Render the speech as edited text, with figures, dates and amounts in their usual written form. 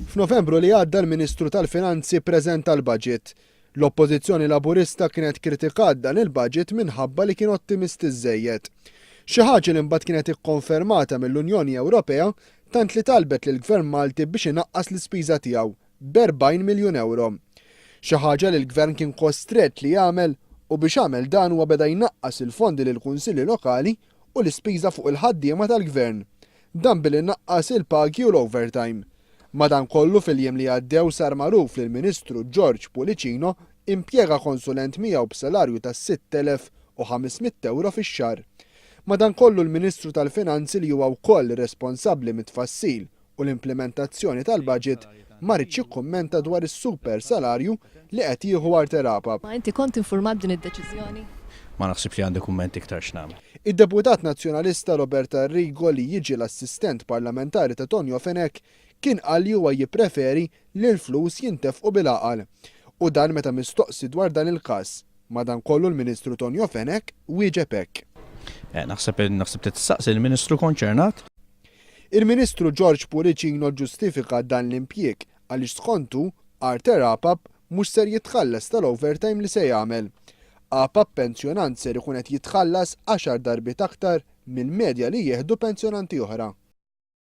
F'Novembru li għadda l-Ministru tal-Finanzi preżenta l-budget. L-Oppożizzjoni Laburista kienet kritikat dan il-budget minħabba li kien ottimisti żejjed. Xi ħaġa li mbagħad kienet ikkonfermata mill-Unjoni Ewropea tant li talbet lill-Gvern Malti biex inaqqas l-ispiża tiegħu b'40 miljun euro. Xi ħaġa li l-Gvern kien kostrett li jagħmel u biex għamel dan huwa beda jnaqqas il-fondi lill-Kunsilli Lokali u l-ispiża fuq il-ħaddiema tal-Gvern. Dan billi naqqas il-pagi u l-overtime. Madankollu fil-jiem li għaddew sar magħruf li l-Ministru George Pulicino impjega konsulent miegħu b'salarju ta' 6,500 euro fix-xahar. Madankollu l-Ministru tal-Finanzi li huwa wkoll responsabbli mit-tfassil u l-implementazzjoni tal-budget ma rridx jikkummenta dwar is-super salarju li qed jieħu Arterapap. Ma inti kont infurmat din id-deċiżjoni? Ma naħsibx li għandi kumment iktar x'nagħmel. Id-deputat nazzjonalista Roberta Arrigo li jiġi l-assistent parlamentari ta' Tonio Fenek kien qal li huwa jippreferi li l-flus jintefqu bil-aqal. U dan meta mistoqsi dwar dan il-każ. Madankollu l-Ministru Tonio Fenek wieġeb hekk. Naħseb tistaqsi l-Ministru konċernat? Il-Ministru George Pulicino ġustifika dan l-impjieg għaliex skontu Arterapap mhux ser jitħallas tal-overtime li se jagħmel. APAP pensjonant ser ikun qed jitħallas 10 darbiet aktar mill-medja li jieħdu pensjonanti oħra.